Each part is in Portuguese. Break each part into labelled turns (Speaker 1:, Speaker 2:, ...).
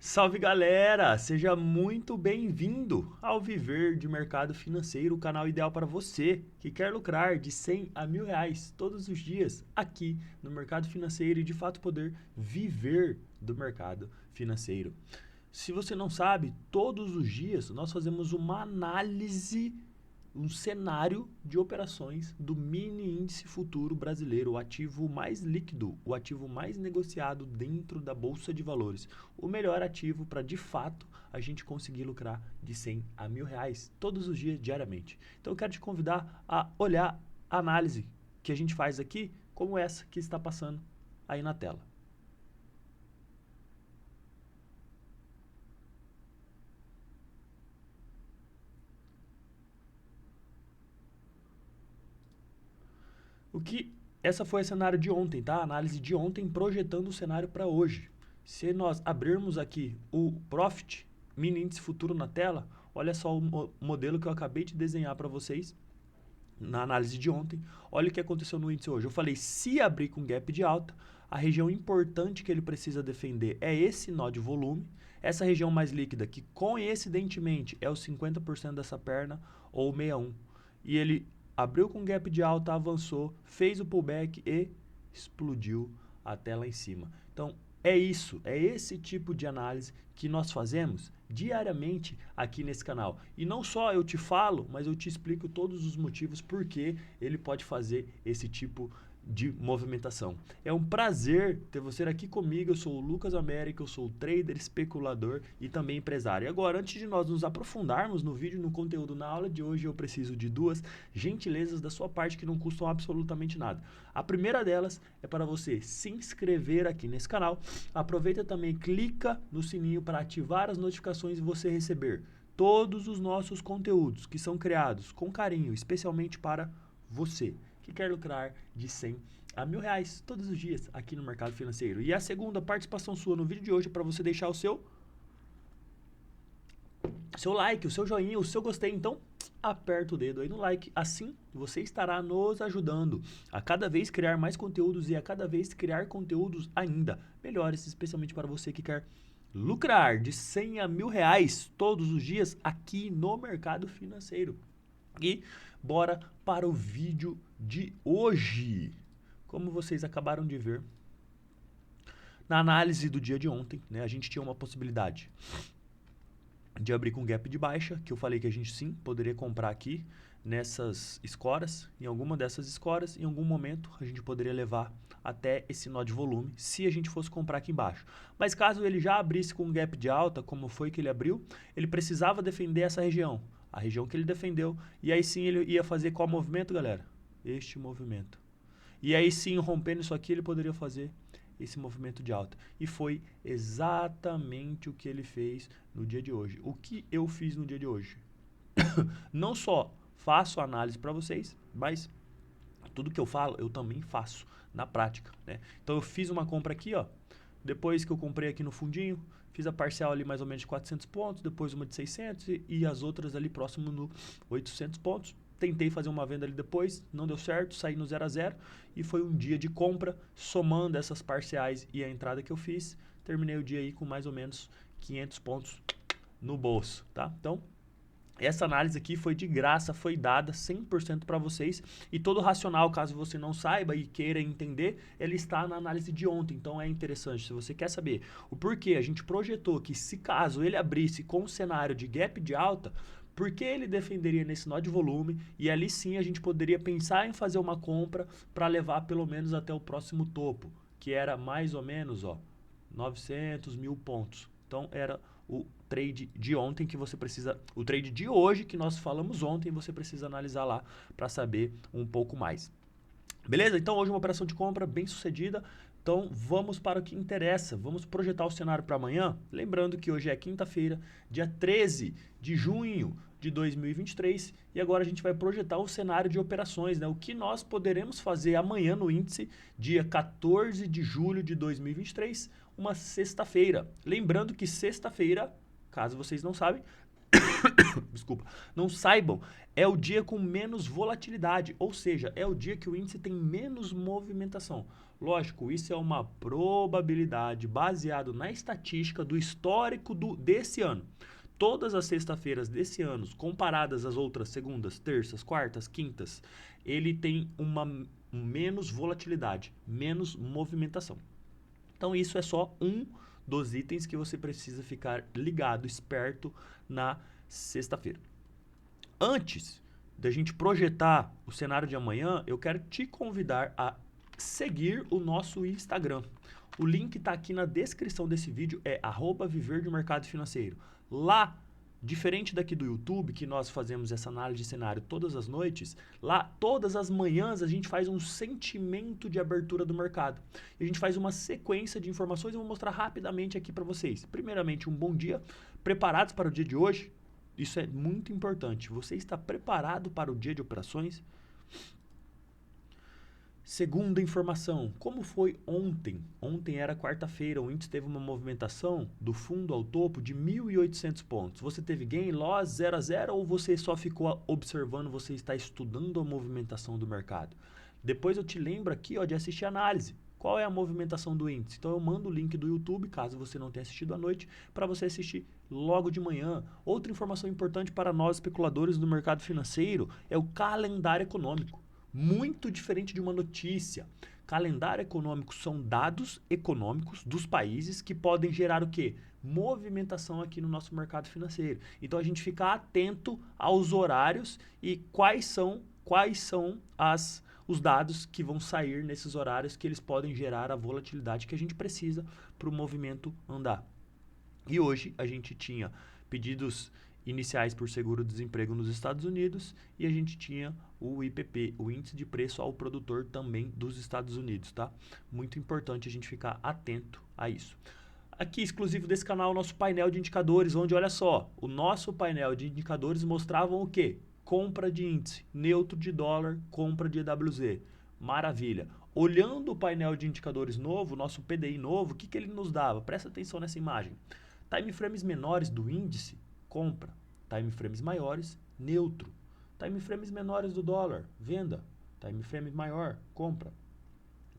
Speaker 1: Salve galera, seja muito bem-vindo ao Viver de Mercado Financeiro, o canal ideal para você que quer lucrar de 100 a R$ 1.000 todos os dias aqui no mercado financeiro e de fato poder viver do mercado financeiro. Se você não sabe, todos os dias nós fazemos uma análise, um cenário de operações do mini índice futuro brasileiro, o ativo mais líquido, o ativo mais negociado dentro da Bolsa de Valores. O melhor ativo para, de fato, a gente conseguir lucrar de 100 a R$ 1.000 todos os dias, diariamente. Então eu quero te convidar a olhar a análise que a gente faz aqui, como essa que está passando aí na tela. Essa foi o cenário de ontem, tá? A análise de ontem projetando o cenário para hoje. Se nós abrirmos aqui o Profit, mini índice futuro na tela, olha só o modelo que eu acabei de desenhar para vocês na análise de ontem. Olha o que aconteceu no índice hoje. Eu falei, se abrir com gap de alta, a região importante que ele precisa defender é esse nó de volume, essa região mais líquida, que coincidentemente é os 50% dessa perna, ou 61. E ele abriu com gap de alta, avançou, fez o pullback e explodiu até lá em cima. Então, é isso, é esse tipo de análise que nós fazemos diariamente aqui nesse canal. E não só eu te falo, mas eu te explico todos os motivos por que ele pode fazer esse tipo de movimentação. É um prazer ter você aqui comigo. Eu sou o Lucas América, eu sou trader, especulador e também empresário. E agora, antes de nós nos aprofundarmos no vídeo, no conteúdo, na aula de hoje, eu preciso de duas gentilezas da sua parte que não custam absolutamente nada. A primeira delas é para você se inscrever aqui nesse canal. Aproveita também, clica no sininho para ativar as notificações e você receber todos os nossos conteúdos que são criados com carinho, especialmente para você que quer lucrar de 100 a R$ 1.000 todos os dias aqui no mercado financeiro. E a segunda participação sua no vídeo de hoje é para você deixar o seu like, o seu joinha, o seu gostei. Então, aperta o dedo aí no like. Assim, você estará nos ajudando a cada vez criar mais conteúdos e a cada vez criar conteúdos ainda melhores, especialmente para você que quer lucrar de 100 a R$ 1.000 todos os dias aqui no mercado financeiro. E bora para o vídeo de hoje. Como vocês acabaram de ver, na análise do dia de ontem, né, a gente tinha uma possibilidade de abrir com gap de baixa, que eu falei que a gente sim poderia comprar aqui nessas escoras. Em alguma dessas escoras, em algum momento, a gente poderia levar até esse nó de volume, se a gente fosse comprar aqui embaixo. Mas caso ele já abrisse com um gap de alta, como foi que ele abriu, ele precisava defender essa região. A região que ele defendeu, e aí sim ele ia fazer qual movimento, galera? Este movimento. E aí sim, rompendo isso aqui, ele poderia fazer esse movimento de alta. E foi exatamente o que ele fez no dia de hoje. O que eu fiz no dia de hoje? Não só faço análise para vocês, mas tudo que eu falo, eu também faço na prática, né? Então eu fiz uma compra aqui, ó. Depois que eu comprei aqui no fundinho, fiz a parcial ali mais ou menos de 400 pontos, depois uma de 600 e as outras ali próximo no 800 pontos. Tentei fazer uma venda ali depois, não deu certo, saí no 0 a 0 e foi um dia de compra, somando essas parciais e a entrada que eu fiz, terminei o dia aí com mais ou menos 500 pontos no bolso, tá? Então, essa análise aqui foi de graça, foi dada 100% para vocês e todo o racional, caso você não saiba e queira entender, ele está na análise de ontem. Então é interessante, se você quer saber o porquê a gente projetou que se caso ele abrisse com um cenário de gap de alta, por que ele defenderia nesse nó de volume e ali sim a gente poderia pensar em fazer uma compra para levar pelo menos até o próximo topo, que era mais ou menos 900 mil pontos. Então era o trade de ontem que você precisa, o trade de hoje que nós falamos ontem, você precisa analisar lá para saber um pouco mais. Beleza? Então hoje uma operação de compra bem sucedida. Então vamos para o que interessa, vamos projetar o cenário para amanhã. Lembrando que hoje é quinta-feira, dia 13 de junho de 2023 e agora a gente vai projetar o cenário de operações, né? O que nós poderemos fazer amanhã no índice, dia 14 de julho de 2023, uma sexta-feira. Lembrando que sexta-feira, caso vocês não sabem, desculpa, não saibam, é o dia com menos volatilidade, ou seja, é o dia que o índice tem menos movimentação. Lógico, isso é uma probabilidade baseado na estatística do histórico desse ano. Todas as sextas-feiras desse ano, comparadas às outras segundas, terças, quartas, quintas, ele tem uma menos volatilidade, menos movimentação. Então isso é só um dos itens que você precisa ficar ligado, esperto na sexta-feira. Antes da gente projetar o cenário de amanhã, eu quero te convidar a seguir o nosso Instagram. O link está aqui na descrição desse vídeo, é @viverdemercadofinanceiro. Lá, diferente daqui do YouTube, que nós fazemos essa análise de cenário todas as noites, lá todas as manhãs a gente faz um sentimento de abertura do mercado. E a gente faz uma sequência de informações, eu vou mostrar rapidamente aqui para vocês. Primeiramente, um bom dia, preparados para o dia de hoje? Isso é muito importante. Você está preparado para o dia de operações? Segunda informação, como foi ontem? Ontem era quarta-feira, o índice teve uma movimentação do fundo ao topo de 1.800 pontos. Você teve gain, loss, 0 a 0 ou você só ficou observando, você está estudando a movimentação do mercado? Depois eu te lembro aqui de assistir a análise. Qual é a movimentação do índice? Então eu mando o link do YouTube, caso você não tenha assistido à noite, para você assistir logo de manhã. Outra informação importante para nós especuladores do mercado financeiro é o calendário econômico. Muito diferente de uma notícia. Calendário econômico são dados econômicos dos países que podem gerar o quê? Movimentação aqui no nosso mercado financeiro. Então a gente fica atento aos horários e quais são os dados que vão sair nesses horários que eles podem gerar a volatilidade que a gente precisa para o movimento andar. E hoje a gente tinha pedidos iniciais por seguro-desemprego nos Estados Unidos e a gente tinha o IPP, o índice de preço ao produtor também dos Estados Unidos, tá? Muito importante a gente ficar atento a isso. Aqui, exclusivo desse canal, nosso painel de indicadores, onde, olha só, o nosso painel de indicadores mostravam o quê? Compra de índice, neutro de dólar, compra de EWZ. Maravilha. Olhando o painel de indicadores novo, nosso PDI novo, o que ele nos dava? Presta atenção nessa imagem. Time frames menores do índice, compra. Time frames maiores, neutro. Time frames menores do dólar, venda. Time frame maior, compra.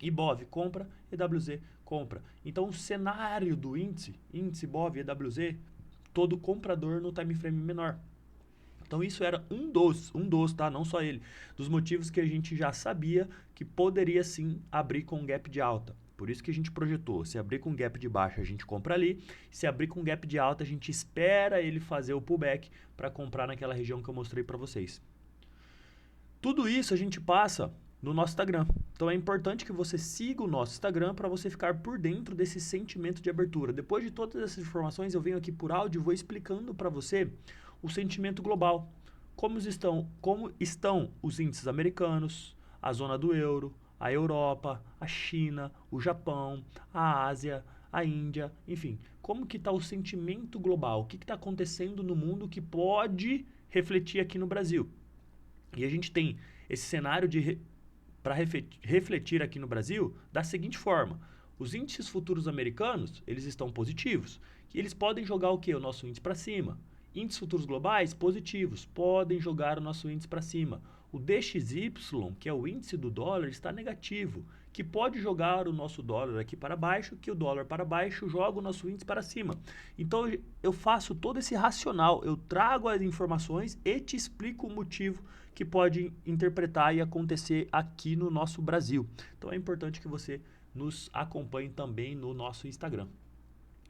Speaker 1: IBOV, compra. EWZ, compra. Então, o cenário do índice IBOV, EWZ, todo comprador no time frame menor. Então, isso era um dos, tá? Não só ele, dos motivos que a gente já sabia que poderia sim abrir com gap de alta. Por isso que a gente projetou, se abrir com gap de baixa, a gente compra ali. Se abrir com gap de alta, a gente espera ele fazer o pullback para comprar naquela região que eu mostrei para vocês. Tudo isso a gente passa no nosso Instagram. Então é importante que você siga o nosso Instagram para você ficar por dentro desse sentimento de abertura. Depois de todas essas informações, eu venho aqui por áudio e vou explicando para você o sentimento global. Como estão os índices americanos, a zona do euro, a Europa, a China, o Japão, a Ásia, a Índia, enfim. Como que está o sentimento global? O que está acontecendo no mundo que pode refletir aqui no Brasil? E a gente tem esse cenário para refletir aqui no Brasil da seguinte forma. Os índices futuros americanos, eles estão positivos. E eles podem jogar o quê? O nosso índice para cima. Índices futuros globais positivos, podem jogar o nosso índice para cima. O DXY, que é o índice do dólar, está negativo, que pode jogar o nosso dólar aqui para baixo, que o dólar para baixo joga o nosso índice para cima. Então eu faço todo esse racional, eu trago as informações e te explico o motivo que pode interpretar e acontecer aqui no nosso Brasil. Então é importante que você nos acompanhe também no nosso Instagram.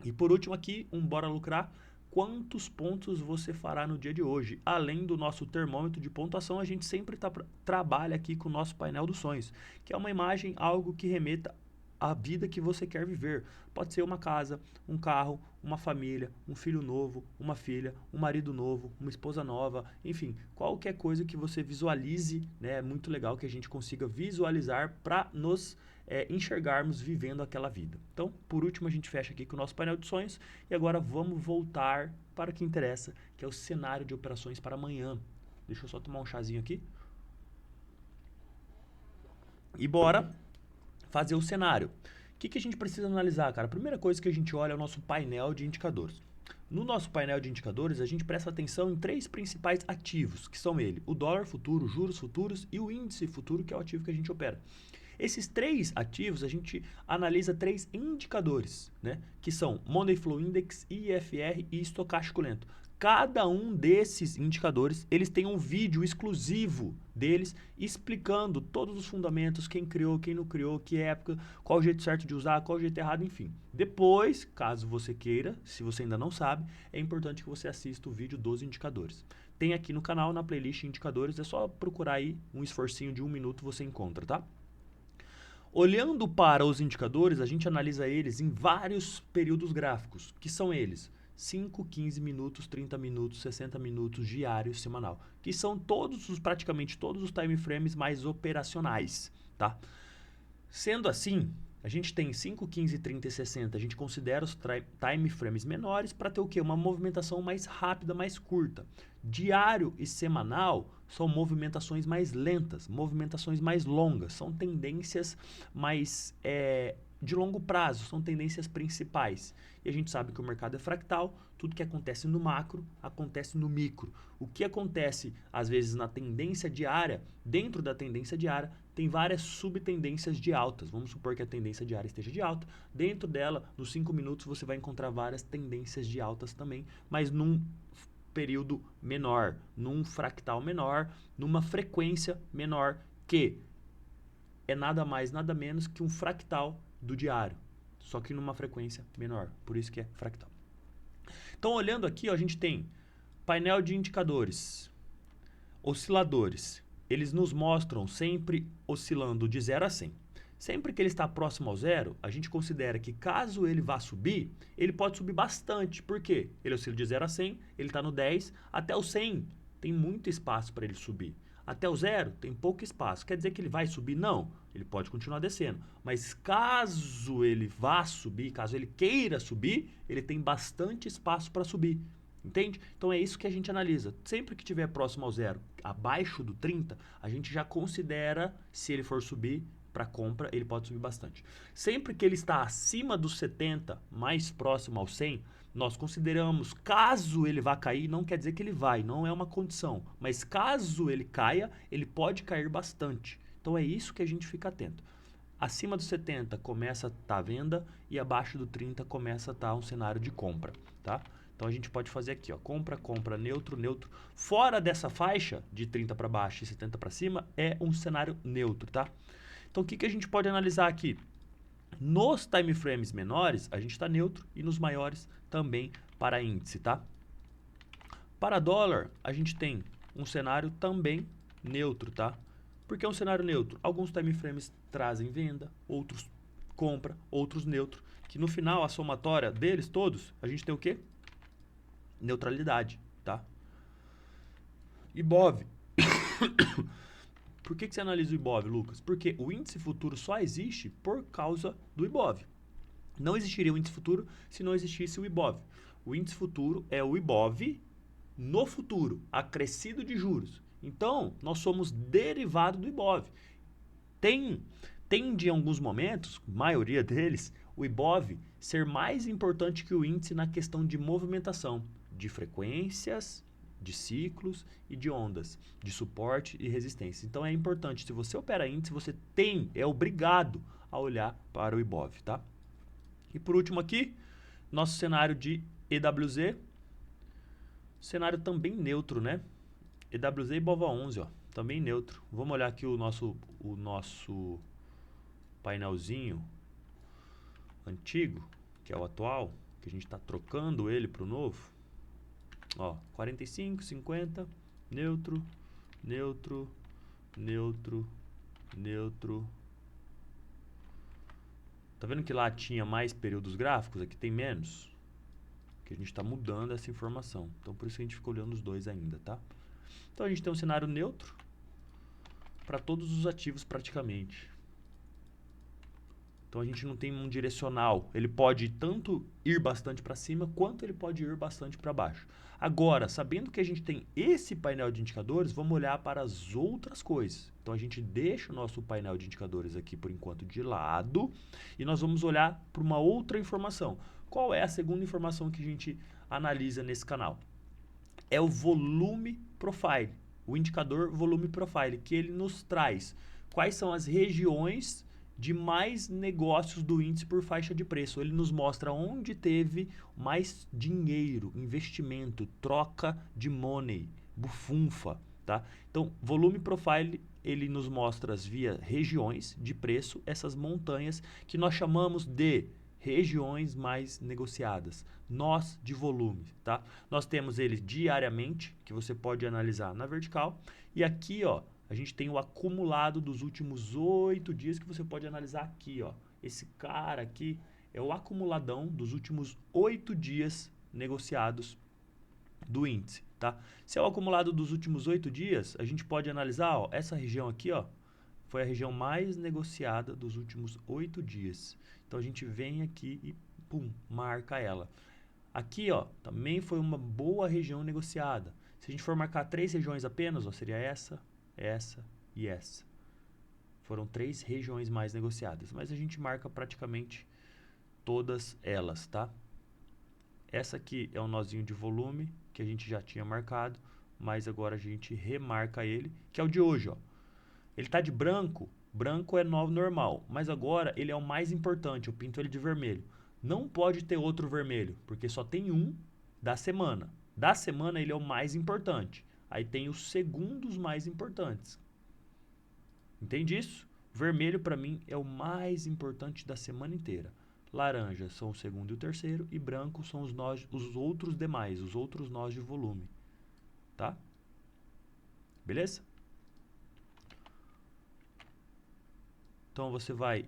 Speaker 1: E por último aqui, Bora Lucrar. Quantos pontos você fará no dia de hoje? Além do nosso termômetro de pontuação, a gente sempre trabalha aqui com o nosso painel dos sonhos, que é uma imagem, algo que remeta à vida que você quer viver. Pode ser uma casa, um carro, uma família, um filho novo, uma filha, um marido novo, uma esposa nova, enfim, qualquer coisa que você visualize, né? É muito legal que a gente consiga visualizar para nos enxergarmos vivendo aquela vida. Então, por último, a gente fecha aqui com o nosso painel de sonhos e agora vamos voltar para o que interessa, que é o cenário de operações para amanhã. Deixa eu só tomar um chazinho aqui. E bora fazer o cenário. O que a gente precisa analisar, cara? A primeira coisa que a gente olha é o nosso painel de indicadores. No nosso painel de indicadores, a gente presta atenção em três principais ativos, que são ele, o dólar futuro, juros futuros e o índice futuro, que é o ativo que a gente opera. Esses 3 ativos, a gente analisa 3 indicadores, né? Que são Money Flow Index, IFR e estocástico lento. Cada um desses indicadores, eles têm um vídeo exclusivo deles explicando todos os fundamentos, quem criou, quem não criou, que época, qual o jeito certo de usar, qual o jeito errado, enfim. Depois, caso você queira, se você ainda não sabe, é importante que você assista o vídeo dos indicadores. Tem aqui no canal, na playlist indicadores, é só procurar aí um esforcinho de 1 minuto você encontra, tá? Olhando para os indicadores, a gente analisa eles em vários períodos gráficos, que são eles 5, 15 minutos, 30 minutos, 60 minutos, diário, semanal, que são praticamente todos os time frames mais operacionais, tá? Sendo assim, a gente tem 5, 15, 30 e 60, a gente considera os time frames menores para ter o quê? Uma movimentação mais rápida, mais curta. Diário e semanal são movimentações mais lentas, movimentações mais longas, são tendências mais de longo prazo, são tendências principais. E a gente sabe que o mercado é fractal, tudo que acontece no macro acontece no micro. O que acontece, às vezes, na tendência diária, dentro da tendência diária, tem várias subtendências de altas. Vamos supor que a tendência diária esteja de alta. Dentro dela, nos 5 minutos, você vai encontrar várias tendências de altas também, mas num período menor, num fractal menor, numa frequência menor, que é nada mais, nada menos que um fractal do diário, só que numa frequência menor, por isso que é fractal. Então, olhando aqui, ó, a gente tem painel de indicadores, osciladores. Eles nos mostram sempre oscilando de 0 a 100. Sempre que ele está próximo ao zero, a gente considera que caso ele vá subir, ele pode subir bastante. Por quê? Ele oscila de 0 a 100, ele está no 10, até o 100 tem muito espaço para ele subir. Até o 0 tem pouco espaço. Quer dizer que ele vai subir? Não. Ele pode continuar descendo. Mas caso ele vá subir, caso ele queira subir, ele tem bastante espaço para subir. Entende? Então é isso que a gente analisa. Sempre que estiver próximo ao 0, abaixo do 30, a gente já considera, se ele for subir para compra, ele pode subir bastante. Sempre que ele está acima dos 70, mais próximo ao 100, nós consideramos, caso ele vá cair, não quer dizer que ele vai, não é uma condição, mas caso ele caia, ele pode cair bastante. Então é isso que a gente fica atento. Acima dos 70 começa a estar venda e abaixo do 30 começa a estar um cenário de compra, tá? Então a gente pode fazer aqui, ó, compra, compra, neutro, neutro. Fora dessa faixa de 30 para baixo e 70 para cima é um cenário neutro, tá? Então o que a gente pode analisar aqui? Nos time frames menores, a gente está neutro e nos maiores também para índice, tá? Para dólar, a gente tem um cenário também neutro, tá? Por que é um cenário neutro? Alguns time frames trazem venda, outros compra, outros neutro, que no final, a somatória deles todos, a gente tem o quê? Neutralidade, tá? IBOV. Por que você analisa o IBOV, Lucas? Porque o índice futuro só existe por causa do IBOV. Não existiria o índice futuro se não existisse o IBOV. O índice futuro é o IBOV no futuro, acrescido de juros. Então, nós somos derivado do IBOV. Tende em alguns momentos, maioria deles, o IBOV ser mais importante que o índice na questão de movimentação, de frequências, de ciclos e de ondas, de suporte e resistência. Então é importante, se você opera índice, você é obrigado a olhar para o IBOV, tá? E por último aqui, nosso cenário de EWZ, cenário também neutro, né? EWZ e BOVA11, ó, também neutro. Vamos olhar aqui o nosso painelzinho antigo, que é o atual, que a gente está trocando ele para o novo. Ó, 45, 50, neutro, neutro, neutro, neutro. Tá vendo que lá tinha mais períodos gráficos? Aqui tem menos. Que a gente está mudando essa informação. Então, por isso que a gente ficou olhando os dois ainda, tá? Então, a gente tem um cenário neutro para todos os ativos praticamente. Então, a gente não tem um direcional. Ele pode tanto ir bastante para cima, quanto ele pode ir bastante para baixo. Agora, sabendo que a gente tem esse painel de indicadores, vamos olhar para as outras coisas. Então, a gente deixa o nosso painel de indicadores aqui, por enquanto, de lado. E nós vamos olhar para uma outra informação. Qual é a segunda informação que a gente analisa nesse canal? É o volume profile. O indicador volume profile, que ele nos traz quais são as regiões de mais negócios do índice por faixa de preço. Ele nos mostra onde teve mais dinheiro, investimento, troca de money, bufunfa, tá? Então, volume profile, ele nos mostra via regiões de preço, essas montanhas que nós chamamos de regiões mais negociadas, nós de volume, tá? Nós temos eles diariamente, que você pode analisar na vertical, e aqui, ó, a gente tem o acumulado dos últimos 8 dias que você pode analisar aqui, ó. Esse cara aqui é o acumuladão dos últimos 8 dias negociados do índice, tá? Se é o acumulado dos últimos 8 dias, a gente pode analisar, ó, essa região aqui, ó, foi a região mais negociada dos últimos 8 dias. Então a gente vem aqui e pum, marca ela. Aqui, ó, também foi uma boa região negociada. Se a gente for marcar 3 regiões apenas, ó, seria essa e essa. Foram 3 regiões mais negociadas, mas a gente marca praticamente todas elas, tá? Essa aqui é um nozinho de volume que a gente já tinha marcado, mas agora a gente remarca ele, que é o de hoje, ó. Ele tá de branco, branco é normal, mas agora ele é o mais importante, eu pinto ele de vermelho. Não pode ter outro vermelho, porque só tem um da semana. Da semana ele é o mais importante. Aí tem os segundos mais importantes. Entende isso? Vermelho para mim é o mais importante da semana inteira. Laranja são o segundo e o terceiro e branco são os nós, os outros demais, os outros nós de volume, tá? Beleza? Então você vai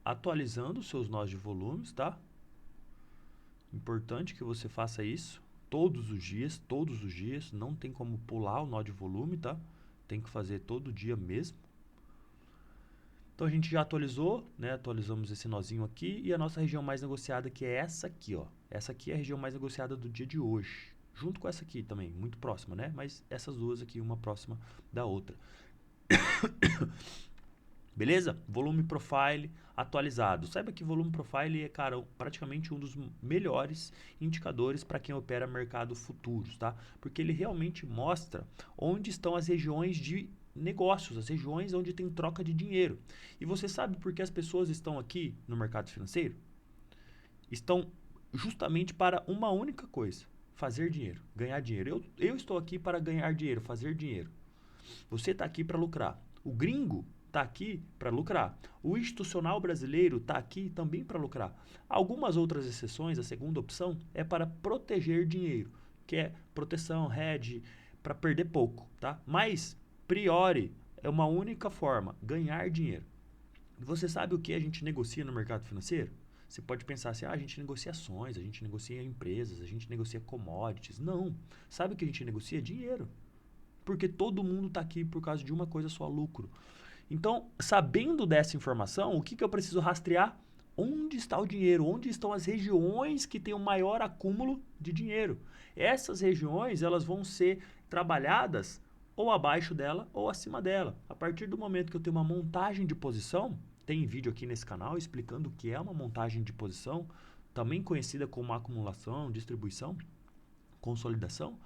Speaker 1: atualizando os seus nós de volumes, tá? Importante que você faça isso todos os dias, não tem como pular o nó de volume, tá? Tem que fazer todo dia mesmo. Então a gente já atualizou, né? Atualizamos esse nozinho aqui e a nossa região mais negociada, que é essa aqui, ó. Essa aqui é a região mais negociada do dia de hoje, junto com essa aqui também, muito próxima, né? Mas essas duas aqui, uma próxima da outra. Beleza? Volume profile atualizado. Saiba que volume profile é, cara, praticamente um dos melhores indicadores para quem opera mercado futuros, tá? Porque ele realmente mostra onde estão as regiões de negócios, as regiões onde tem troca de dinheiro. E você sabe por que as pessoas estão aqui no mercado financeiro? Estão justamente para uma única coisa: fazer dinheiro, ganhar dinheiro. Eu estou aqui para ganhar dinheiro, fazer dinheiro. Você está aqui para lucrar. O gringo está aqui para lucrar. O institucional brasileiro está aqui também para lucrar. Algumas outras exceções, a segunda opção é para proteger dinheiro, que é proteção, hedge, para perder pouco, tá? Mas, priori, é uma única forma: ganhar dinheiro. Você sabe o que a gente negocia no mercado financeiro? Você pode pensar assim, a gente negocia ações, a gente negocia empresas, a gente negocia commodities. Não. Sabe o que a gente negocia? Dinheiro. Porque todo mundo está aqui por causa de uma coisa só: lucro. Então, sabendo dessa informação, o que eu preciso rastrear? Onde está o dinheiro? Onde estão as regiões que têm o maior acúmulo de dinheiro? Essas regiões, elas vão ser trabalhadas ou abaixo dela ou acima dela. A partir do momento que eu tenho uma montagem de posição, tem vídeo aqui nesse canal explicando o que é uma montagem de posição, também conhecida como acumulação, distribuição, consolidação.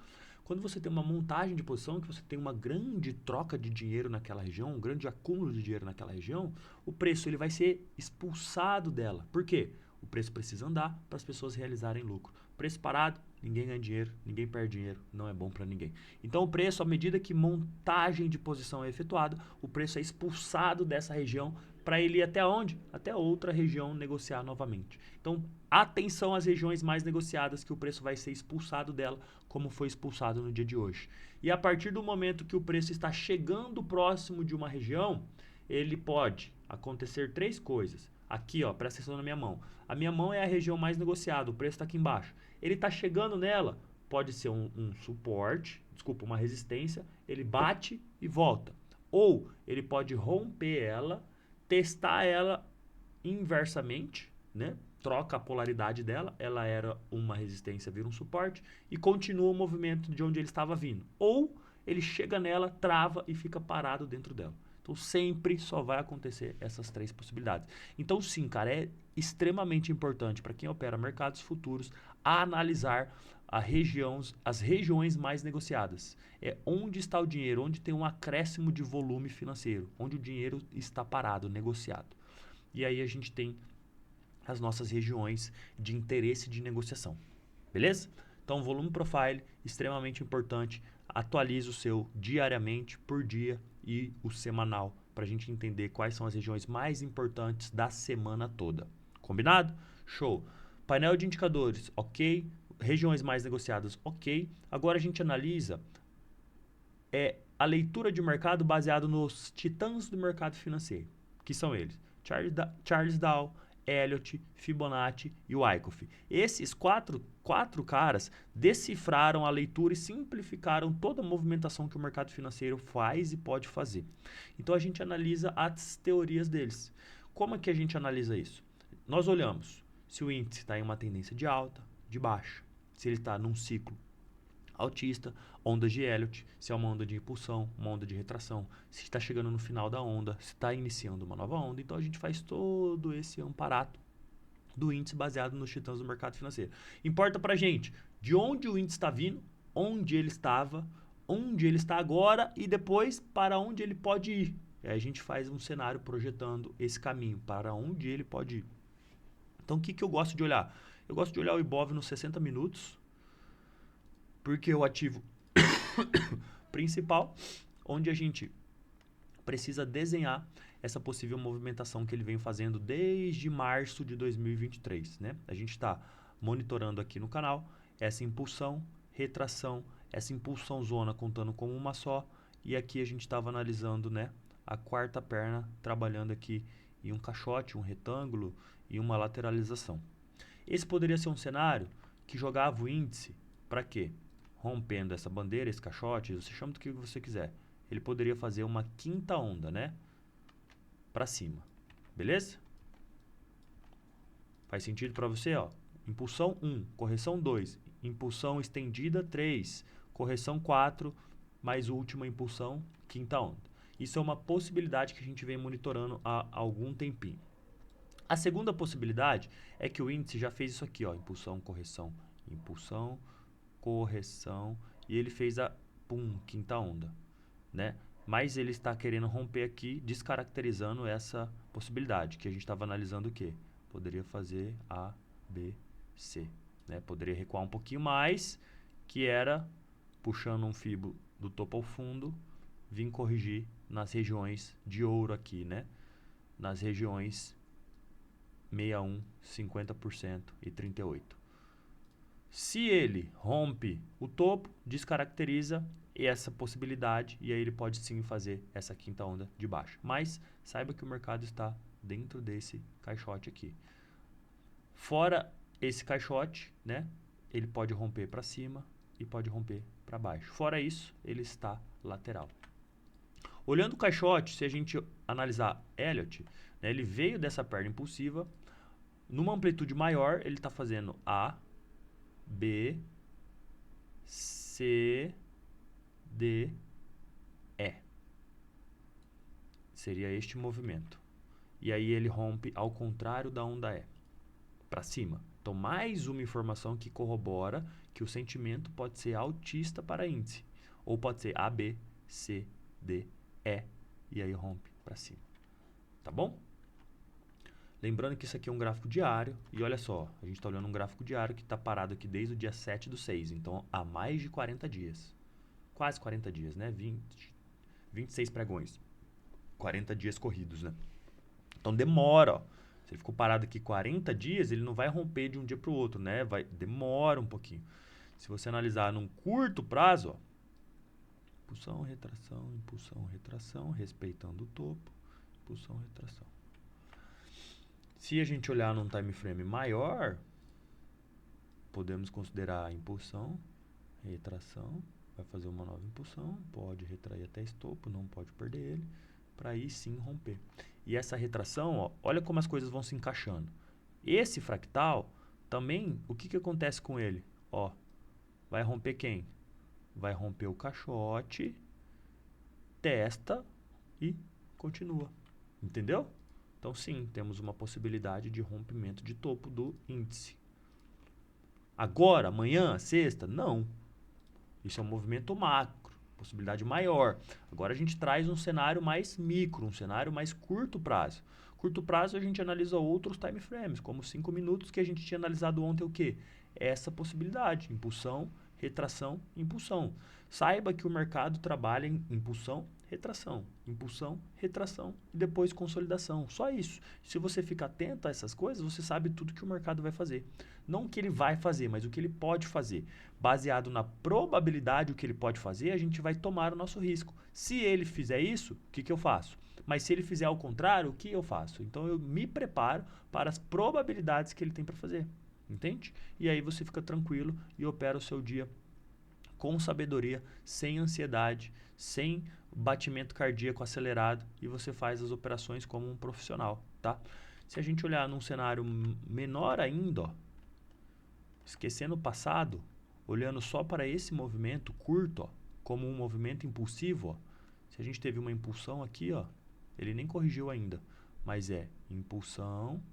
Speaker 1: Quando você tem uma montagem de posição, que você tem uma grande troca de dinheiro naquela região, um grande acúmulo de dinheiro naquela região, o preço ele vai ser expulsado dela. Por quê? O preço precisa andar para as pessoas realizarem lucro. Preço parado, ninguém ganha dinheiro, ninguém perde dinheiro, não é bom para ninguém. Então o preço, à medida que montagem de posição é efetuada, o preço é expulsado dessa região para ele ir até onde? Até outra região negociar novamente. Então, atenção às regiões mais negociadas, que o preço vai ser expulsado dela, como foi expulsado no dia de hoje. E a partir do momento que o preço está chegando próximo de uma região, ele pode acontecer 3 coisas. Aqui, ó, presta atenção na minha mão. A minha mão é a região mais negociada, o preço está aqui embaixo. Ele está chegando nela, pode ser um suporte, desculpa, uma resistência, ele bate e volta. Ou ele pode romper ela, testar ela inversamente, né? Troca a polaridade dela, ela era uma resistência, vira um suporte e continua o movimento de onde ele estava vindo. Ou ele chega nela, trava e fica parado dentro dela. Então sempre só vai acontecer essas 3 possibilidades. Então sim, cara, é extremamente importante para quem opera mercados futuros analisar as regiões mais negociadas. É onde está o dinheiro, onde tem um acréscimo de volume financeiro, onde o dinheiro está parado, negociado. E aí a gente tem as nossas regiões de interesse de negociação. Beleza? Então, volume profile, extremamente importante. Atualize o seu diariamente, por dia e o semanal, para a gente entender quais são as regiões mais importantes da semana toda. Combinado? Show. Painel de indicadores, ok. Regiões mais negociadas, ok. Agora a gente analisa a leitura de mercado baseado nos titãs do mercado financeiro, que são eles: Charles Dow, Elliott, Fibonacci e o Wyckoff. Esses quatro caras decifraram a leitura e simplificaram toda a movimentação que o mercado financeiro faz e pode fazer. Então a gente analisa as teorias deles. Como é que a gente analisa isso? Nós olhamos se o índice está em uma tendência de alta, de baixa, se ele está num ciclo altista, ondas de Elliott, se é uma onda de impulsão, uma onda de retração, se está chegando no final da onda, se está iniciando uma nova onda. Então a gente faz todo esse amparato do índice baseado nos titãs do mercado financeiro. Importa pra gente de onde o índice está vindo, onde ele estava, onde ele está agora e depois para onde ele pode ir. E aí a gente faz um cenário projetando esse caminho para onde ele pode ir. Então o que eu gosto de olhar? Eu gosto de olhar o Ibov nos 60 minutos, porque é o ativo principal, onde a gente precisa desenhar essa possível movimentação que ele vem fazendo desde março de 2023, né? A gente está monitorando aqui no canal essa impulsão, retração, essa impulsão zona contando como uma só, e aqui a gente estava analisando, né, a quarta perna trabalhando aqui em um caixote, um retângulo e uma lateralização. Esse poderia ser um cenário que jogava o índice para quê? Rompendo essa bandeira, esse caixote, você chama do que você quiser. Ele poderia fazer uma quinta onda, né? Para cima. Beleza? Faz sentido para você, ó? Impulsão 1, correção 2, impulsão estendida 3, correção 4, mais última impulsão, quinta onda. Isso é uma possibilidade que a gente vem monitorando há algum tempinho. A segunda possibilidade é que o índice já fez isso aqui, ó, impulsão, correção, e ele fez a quinta onda, né? Mas ele está querendo romper aqui, descaracterizando essa possibilidade, que a gente estava analisando o quê? Poderia fazer A, B, C, né? Poderia recuar um pouquinho mais, que era puxando um fibo do topo ao fundo, vir corrigir nas regiões de ouro aqui, né? Nas regiões 61, 50% e 38%. Se ele rompe o topo, descaracteriza essa possibilidade e aí ele pode sim fazer essa quinta onda de baixo. Mas saiba que o mercado está dentro desse caixote aqui. Fora esse caixote, né, ele pode romper para cima e pode romper para baixo. Fora isso, ele está lateral. Olhando o caixote, se a gente analisar Elliott, né, ele veio dessa perna impulsiva, numa amplitude maior, ele está fazendo A, B, C, D, E. Seria este movimento. E aí ele rompe ao contrário da onda E, para cima. Então, mais uma informação que corrobora que o sentimento pode ser altista para índice. Ou pode ser A, B, C, D, E. E aí rompe para cima. Tá bom? Lembrando que isso aqui é um gráfico diário, e olha só, a gente está olhando um gráfico diário que está parado aqui desde o dia 7/6, então há mais de 40 dias. Quase 40 dias, né? 26 pregões. 40 dias corridos, né? Então demora, ó. Se ele ficou parado aqui 40 dias, ele não vai romper de um dia para o outro, né? Demora um pouquinho. Se você analisar num curto prazo, ó, impulsão, retração, respeitando o topo, impulsão, retração. Se a gente olhar num time frame maior, podemos considerar a impulsão, retração, vai fazer uma nova impulsão, pode retrair até esse topo, não pode perder ele, para aí sim romper. E essa retração, ó, olha como as coisas vão se encaixando. Esse fractal, também, o que acontece com ele? Ó, vai romper quem? Vai romper o caixote, testa e continua. Entendeu? Então, sim, temos uma possibilidade de rompimento de topo do índice. Agora, amanhã, sexta? Não. Isso é um movimento macro, possibilidade maior. Agora a gente traz um cenário mais micro, um cenário mais curto prazo. Curto prazo, a gente analisa outros time frames, como 5 minutos, que a gente tinha analisado ontem o quê? Essa possibilidade, impulsão, retração, impulsão. Saiba que o mercado trabalha em impulsão, retração e depois consolidação. Só isso. Se você fica atento a essas coisas, você sabe tudo que o mercado vai fazer. Não o que ele vai fazer, mas o que ele pode fazer. Baseado na probabilidade o que ele pode fazer, a gente vai tomar o nosso risco. Se ele fizer isso, o que eu faço? Mas se ele fizer ao contrário, o que eu faço? Então eu me preparo para as probabilidades que ele tem para fazer. Entende? E aí você fica tranquilo e opera o seu dia com sabedoria, sem ansiedade, sem batimento cardíaco acelerado, e você faz as operações como um profissional, tá? Se a gente olhar num cenário menor ainda, ó, esquecendo o passado, olhando só para esse movimento curto, ó, como um movimento impulsivo, ó, se a gente teve uma impulsão aqui, ó, ele nem corrigiu ainda, mas é impulsão,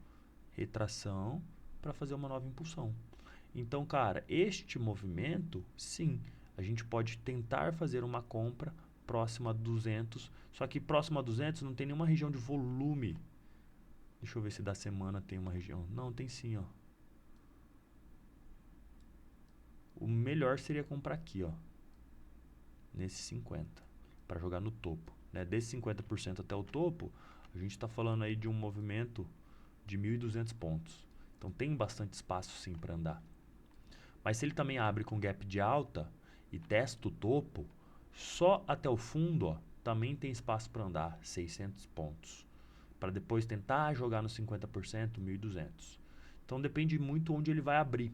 Speaker 1: retração, para fazer uma nova impulsão. Então, cara, este movimento, sim, a gente pode tentar fazer uma compra próxima a 200, só que próxima a 200 não tem nenhuma região de volume. Deixa eu ver se da semana tem uma região. Não, tem sim, ó. O melhor seria comprar aqui, ó, nesse 50, para jogar no topo, né? Desse 50% até o topo, a gente está falando aí de um movimento de 1.200 pontos. Então tem bastante espaço sim para andar. Mas se ele também abre com gap de alta e testa o topo, só até o fundo, ó, também tem espaço para andar, 600 pontos. Para depois tentar jogar no 50%, 1.200. Então depende muito onde ele vai abrir.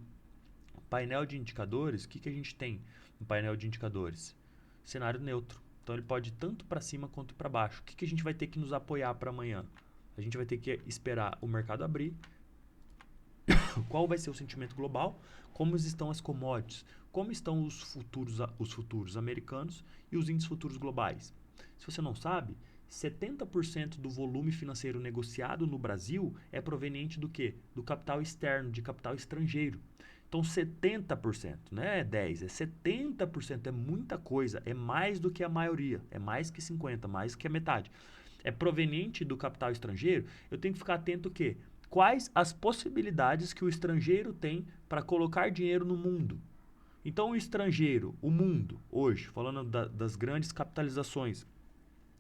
Speaker 1: Painel de indicadores, o que a gente tem no painel de indicadores? Cenário neutro. Então ele pode ir tanto para cima quanto para baixo. O que a gente vai ter que nos apoiar para amanhã? A gente vai ter que esperar o mercado abrir. Qual vai ser o sentimento global? Como estão as commodities? Como estão os futuros americanos e os índices futuros globais? Se você não sabe, 70% do volume financeiro negociado no Brasil é proveniente do quê? Do capital externo, de capital estrangeiro. Então 70%, não é 10%, é 70%, é muita coisa, é mais do que a maioria, é mais que 50%, mais que a metade. É proveniente do capital estrangeiro, eu tenho que ficar atento o quê? Quais as possibilidades que o estrangeiro tem para colocar dinheiro no mundo. Então, o estrangeiro, o mundo, hoje, falando das grandes capitalizações,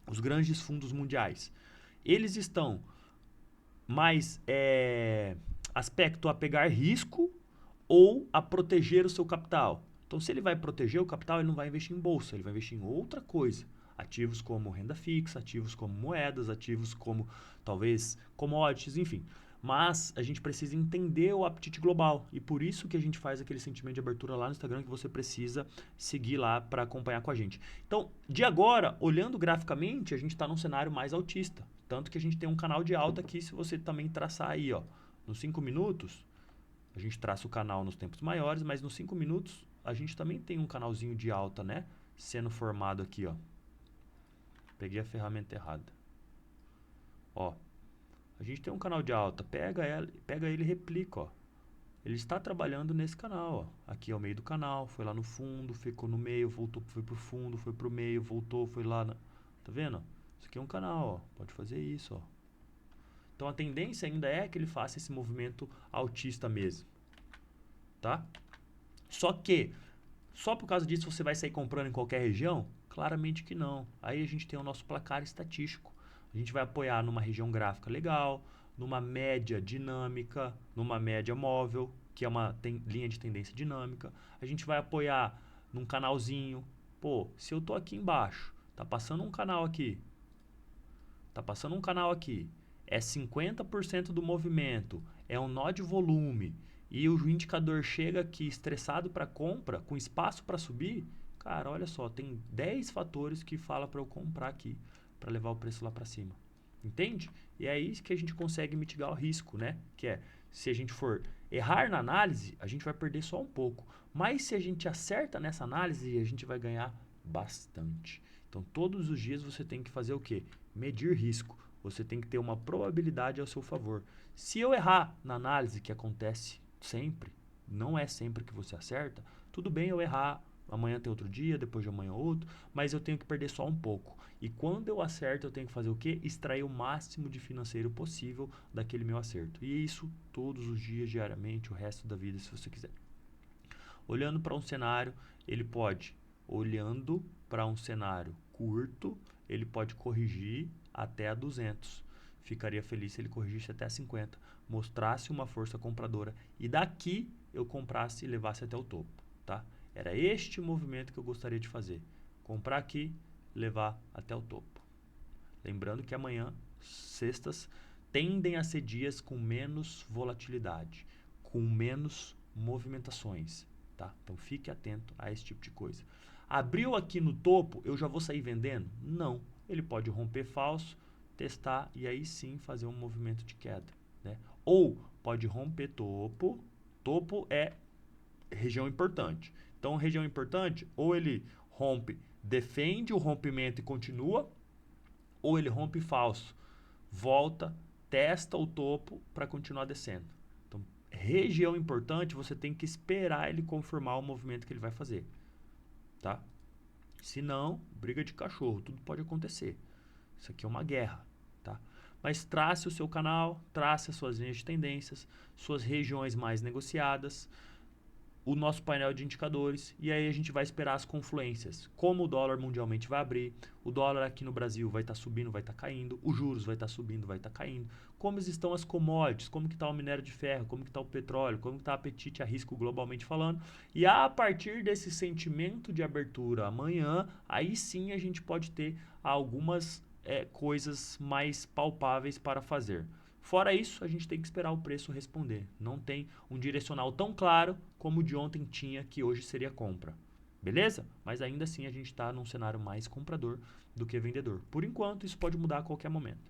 Speaker 1: os grandes fundos mundiais, eles estão mais aspecto a pegar risco ou a proteger o seu capital. Então, se ele vai proteger o capital, ele não vai investir em bolsa, ele vai investir em outra coisa. Ativos como renda fixa, ativos como moedas, ativos como, talvez, commodities, enfim. Mas a gente precisa entender o apetite global. E por isso que a gente faz aquele sentimento de abertura lá no Instagram que você precisa seguir lá para acompanhar com a gente. Então, de agora, olhando graficamente, a gente está num cenário mais altista. Tanto que a gente tem um canal de alta aqui, se você também traçar aí, ó, nos 5 minutos, a gente traça o canal nos tempos maiores, mas nos 5 minutos a gente também tem um canalzinho de alta, né? Sendo formado aqui, ó. Peguei a ferramenta errada. Ó. A gente tem um canal de alta, pega ele e replica, ó. Ele está trabalhando nesse canal, ó. Aqui é o meio do canal, foi lá no fundo, ficou no meio, voltou, foi pro fundo, foi pro meio, voltou, foi lá, tá vendo? Isso aqui é um canal, ó. Pode fazer isso, ó. Então a tendência ainda é que ele faça esse movimento altista mesmo, tá? Só que, só por causa disso você vai sair comprando em qualquer região? Claramente que não. Aí a gente tem o nosso placar estatístico. A gente vai apoiar numa região gráfica legal, numa média dinâmica, numa média móvel, que é uma linha de tendência dinâmica. A gente vai apoiar num canalzinho. Pô, se eu tô aqui embaixo, tá passando um canal aqui, é 50% do movimento, é um nó de volume, e o indicador chega aqui estressado para compra, com espaço para subir, cara, olha só, tem 10 fatores que fala para eu comprar aqui, para levar o preço lá para cima. Entende? E é aí que a gente consegue mitigar o risco, né? Que é, se a gente for errar na análise, a gente vai perder só um pouco. Mas se a gente acerta nessa análise, a gente vai ganhar bastante. Então, todos os dias você tem que fazer o quê? Medir risco. Você tem que ter uma probabilidade ao seu favor. Se eu errar na análise, que acontece sempre, não é sempre que você acerta, tudo bem eu errar, Amanhã tem outro dia, depois de amanhã outro, mas eu tenho que perder só um pouco. E quando eu acerto, eu tenho que fazer o quê? Extrair o máximo de financeiro possível daquele meu acerto. E isso todos os dias, diariamente, o resto da vida, se você quiser. Olhando para um cenário, ele pode, olhando para um cenário curto, ele pode corrigir até a 200. Ficaria feliz se ele corrigisse até a 50, mostrasse uma força compradora e daqui eu comprasse e levasse até o topo, tá? Era este movimento que eu gostaria de fazer. Comprar aqui, levar até o topo. Lembrando que amanhã, sextas, tendem a ser dias com menos volatilidade, com menos movimentações, tá? Então fique atento a esse tipo de coisa. Abriu aqui no topo, eu já vou sair vendendo? Não. Ele pode romper falso, testar e aí sim fazer um movimento de queda, né? Ou pode romper topo. Topo é região importante. Então, região importante, ou ele rompe, defende o rompimento e continua, ou ele rompe falso, volta, testa o topo para continuar descendo. Então, região importante, você tem que esperar ele confirmar o movimento que ele vai fazer, tá? Se não, briga de cachorro, tudo pode acontecer. Isso aqui é uma guerra, tá? Mas trace o seu canal, trace as suas linhas de tendências, suas regiões mais negociadas, o nosso painel de indicadores e aí a gente vai esperar as confluências. Como o dólar mundialmente vai abrir, o dólar aqui no Brasil vai estar subindo, vai estar caindo, os juros vai estar subindo, vai estar caindo, como estão as commodities, como que está o minério de ferro, como que está o petróleo, como que está o apetite a risco globalmente falando. E a partir desse sentimento de abertura amanhã, aí sim a gente pode ter algumas coisas mais palpáveis para fazer. Fora isso, a gente tem que esperar o preço responder. Não tem um direcional tão claro como o de ontem tinha, que hoje seria compra. Beleza? Mas ainda assim a gente está num cenário mais comprador do que vendedor. Por enquanto, isso pode mudar a qualquer momento.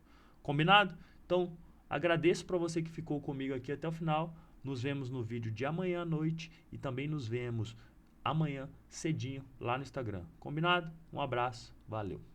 Speaker 1: Combinado? Então, agradeço para você que ficou comigo aqui até o final. Nos vemos no vídeo de amanhã à noite e também nos vemos amanhã cedinho lá no Instagram. Combinado? Um abraço, valeu!